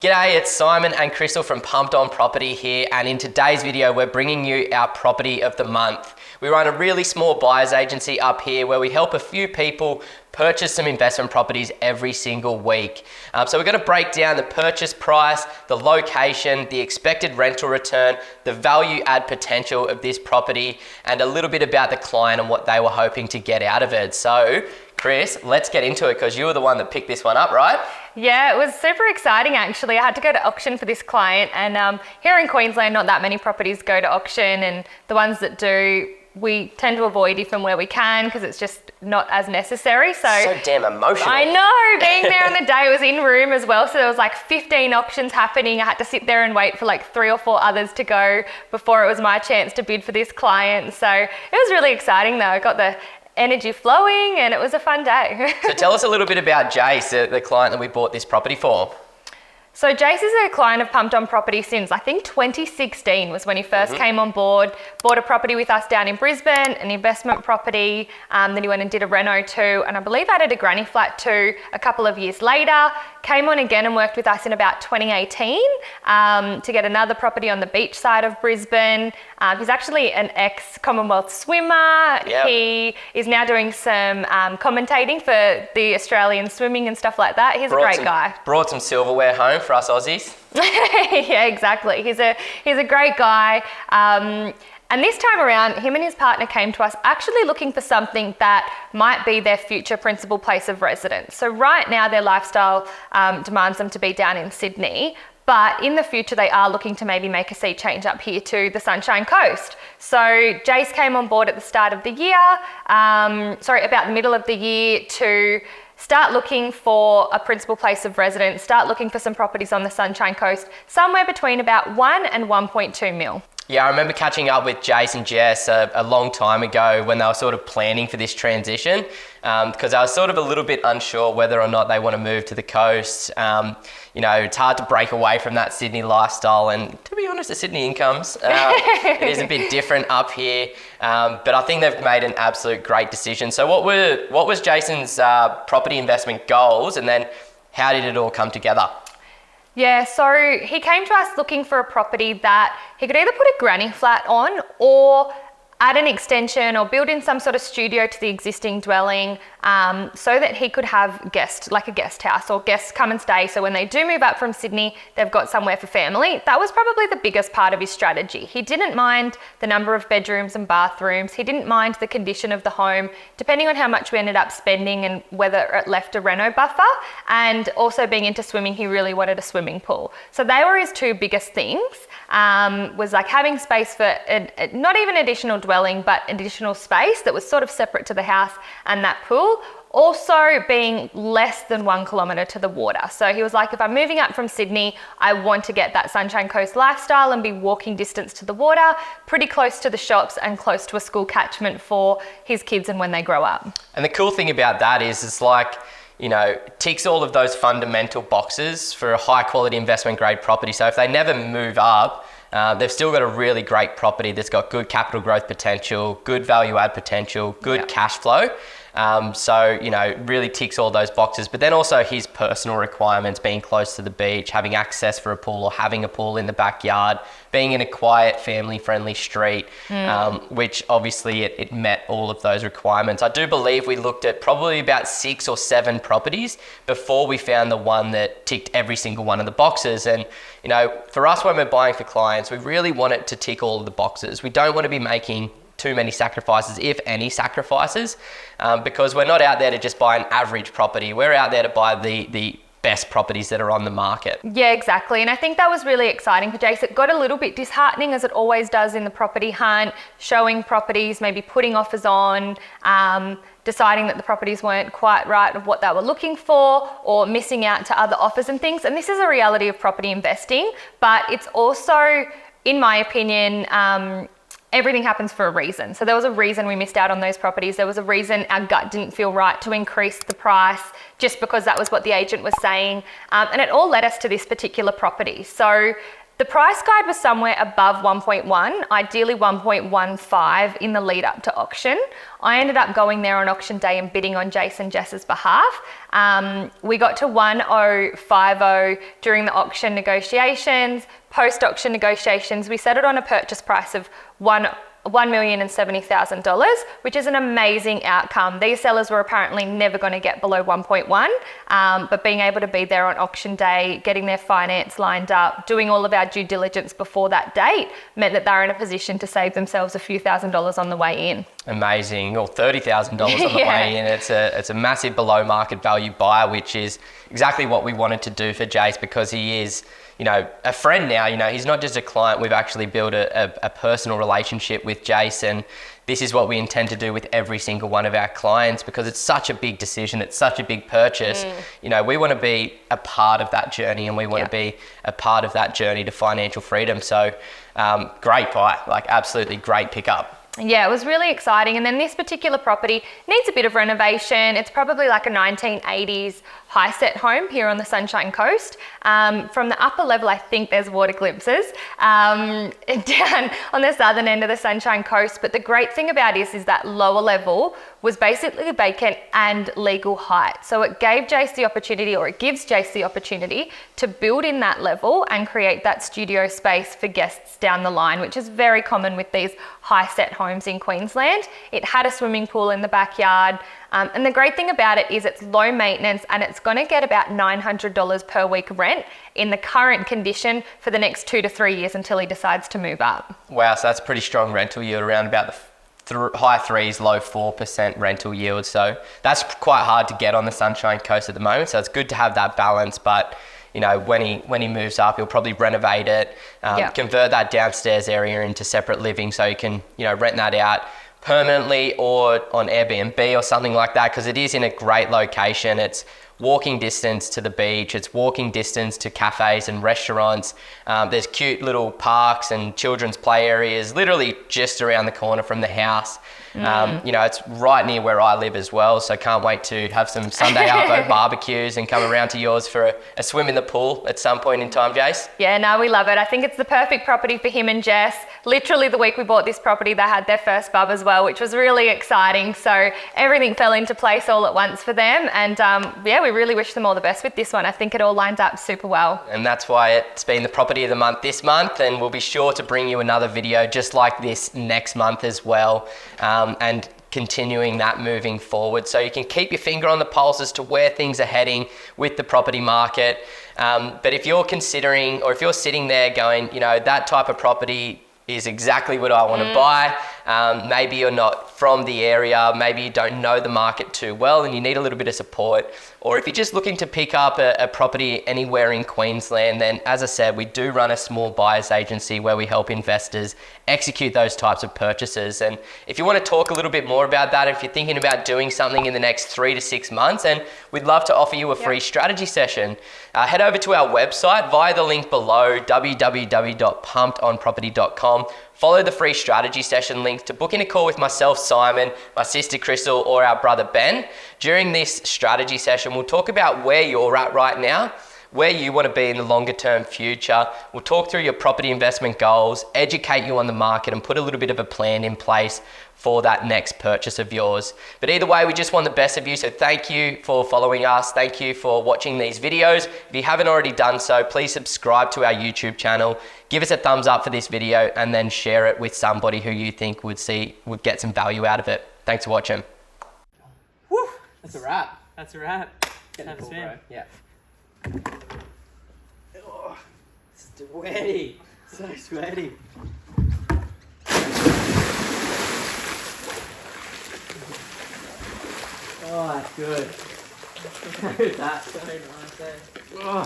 G'day, it's Simon and Crystal from Pumped On Property here, and in today's video we're bringing you our property of the month. We run a really small buyers agency up here where we help a few people purchase some investment properties every single week. So we're going to break down the purchase price, the location, the expected rental return, the value add potential of this property, and a little bit about the client and what they were hoping to get out of it. So Chris, let's get into it because you were the one that picked this one up, right? Yeah, it was super exciting actually. I had to go to auction for this client, and here in Queensland not that many properties go to auction, and the ones that do we tend to avoid if and where we can because it's just not as necessary. So damn emotional. I know, being there on the day, it was in room as well, so there was like 15 auctions happening. I had to sit there and wait for like 3 or 4 others to go before it was my chance to bid for this client. So it was really exciting though. I got the energy flowing and it was a fun day. So tell us a little bit about Jace, the client that we bought this property for. So Jace is a client of Pumped On Property since I think 2016 was when he first came on board, bought a property with us down in Brisbane, an investment property, then he went and did a reno too, and I believe added a granny flat too a couple of years later, came on again and worked with us in about 2018 to get another property on the beach side of Brisbane. He's actually an ex-Commonwealth swimmer. Yep. He is now doing some commentating for the Australian swimming and stuff like that. He's a great guy. Brought some silverware home for us Aussies. Yeah, exactly. He's a great guy. And this time around, him and his partner came to us actually looking for something that might be their future principal place of residence. So right now their lifestyle demands them to be down in Sydney, but in the future they are looking to maybe make a sea change up here to the Sunshine Coast. So Jace came on board at the start of the year, about the middle of the year, to start looking for a principal place of residence, start looking for some properties on the Sunshine Coast, somewhere between about 1 and 1.2 mil. Yeah, I remember catching up with Jace and Jess a long time ago when they were sort of planning for this transition, because I was sort of a little bit unsure whether or not they want to move to the coast. It's hard to break away from that Sydney lifestyle, and to be honest, the Sydney incomes, it is a bit different up here, but I think they've made an absolute great decision. So what was Jason's property investment goals, and then how did it all come together? Yeah, so he came to us looking for a property that he could either put a granny flat on or add an extension or build in some sort of studio to the existing dwelling, so that he could have guests, like a guest house, or guests come and stay. So when they do move up from Sydney, they've got somewhere for family. That was probably the biggest part of his strategy. He didn't mind the number of bedrooms and bathrooms. He didn't mind the condition of the home, depending on how much we ended up spending and whether it left a reno buffer. And also being into swimming, he really wanted a swimming pool. So they were his 2 biggest things. Was like having space for not even additional dwelling, but additional space that was sort of separate to the house and that pool. Also being less than 1 kilometre to the water. So he was like, if I'm moving up from Sydney, I want to get that Sunshine Coast lifestyle and be walking distance to the water, pretty close to the shops and close to a school catchment for his kids and when they grow up. And the cool thing about that is it's like, ticks all of those fundamental boxes for a high quality investment grade property. So if they never move up, they've still got a really great property that's got good capital growth potential, good value add potential, good cash flow. Really ticks all those boxes. But then also his personal requirements, being close to the beach, having access for a pool or having a pool in the backyard, being in a quiet, family-friendly street, which obviously it met all of those requirements. I do believe we looked at probably about 6 or 7 properties before we found the one that ticked every single one of the boxes. And, for us, when we're buying for clients, we really want it to tick all of the boxes. We don't want to be making too many sacrifices, if any sacrifices, because we're not out there to just buy an average property. We're out there to buy the best properties that are on the market. Yeah, exactly. And I think that was really exciting for Jace. It got a little bit disheartening, as it always does in the property hunt, showing properties, maybe putting offers on, deciding that the properties weren't quite right of what they were looking for, or missing out to other offers and things. And this is a reality of property investing, but it's also, in my opinion, everything happens for a reason. So there was a reason we missed out on those properties. There was a reason our gut didn't feel right to increase the price just because that was what the agent was saying. And it all led us to this particular property. So The price guide was somewhere above 1.1, ideally 1.15 in the lead up to auction. I ended up going there on auction day and bidding on Jason Jess's behalf. We got to 1050 during the auction negotiations. Post-auction negotiations, we settled on a purchase price of $1,070,000, which is an amazing outcome. These sellers were apparently never going to get below 1.1, but being able to be there on auction day, getting their finance lined up, doing all of our due diligence before that date meant that they're in a position to save themselves a few $1,000s on the way in. Amazing, or $30,000 on the way in. It's a massive below market value buyer, which is exactly what we wanted to do for Jace, because he is, you know, a friend now. You know, he's not just a client. We've actually built a personal relationship with Jace, and this is what we intend to do with every single one of our clients, because it's such a big decision. It's such a big purchase. You know, we want to be a part of that journey, and we want to be a part of that journey to financial freedom. So great buy, like absolutely great pickup. Yeah, it was really exciting. And then this particular property needs a bit of renovation. It's probably like a 1980s high set home here on the Sunshine Coast. From the upper level, I think there's water glimpses down on the southern end of the Sunshine Coast. But the great thing about it is that lower level was basically vacant and legal height. So it gave Jace the opportunity, or it gives Jace the opportunity to build in that level and create that studio space for guests down the line, which is very common with these high set homes in Queensland. It had a swimming pool in the backyard. And the great thing about it is it's low maintenance, and it's going to get about $900 per week rent in the current condition for the next 2 to 3 years until he decides to move up. Wow, so that's pretty strong rental yield, around about the high 3s, low 4% rental yield. So that's quite hard to get on the Sunshine Coast at the moment. So it's good to have that balance, but you know, when he moves up, he'll probably renovate it, convert that downstairs area into separate living, so you can, you know, rent that out permanently or on Airbnb or something like that, because it is in a great location. It's walking distance to the beach, it's walking distance to cafes and restaurants. There's cute little parks and children's play areas literally just around the corner from the house. You know, it's right near where I live as well, so can't wait to have some Sunday arvo barbecues and come around to yours for a swim in the pool at some point in time, Jace. Yeah, no, we love it. I think it's the perfect property for him and Jess. Literally the week we bought this property, they had their first bub as well, which was really exciting. So everything fell into place all at once for them. And yeah, we really wish them all the best with this one. I think it all lined up super well. And that's why it's been the property of the month this month, and we'll be sure to bring you another video just like this next month as well. And continuing that moving forward, so you can keep your finger on the pulse as to where things are heading with the property market. But if you're considering, or if you're sitting there going, you know, that type of property is exactly what I want to buy. Maybe you're not from the area, maybe you don't know the market too well and you need a little bit of support. Or if you're just looking to pick up a property anywhere in Queensland, then as I said, we do run a small buyers agency where we help investors execute those types of purchases. And if you want to talk a little bit more about that, if you're thinking about doing something in the next 3 to 6 months, and we'd love to offer you a free strategy session, head over to our website via the link below, www.pumpedonproperty.com. Follow the free strategy session link to book in a call with myself, Simon, my sister Crystal, or our brother Ben. During this strategy session, we'll talk about where you're at right now, where you want to be in the longer term future. We'll talk through your property investment goals, educate you on the market, and put a little bit of a plan in place for that next purchase of yours. But either way, we just want the best of you. So thank you for following us. Thank you for watching these videos. If you haven't already done so, please subscribe to our YouTube channel. Give us a thumbs up for this video and then share it with somebody who you think would get some value out of it. Thanks for watching. Woo! That's a wrap. That's a wrap. Getting Have a cool, spin. bro. Yeah. Oh, sweaty. So sweaty. Oh, that's good. Look at that. So nice, eh? Oh.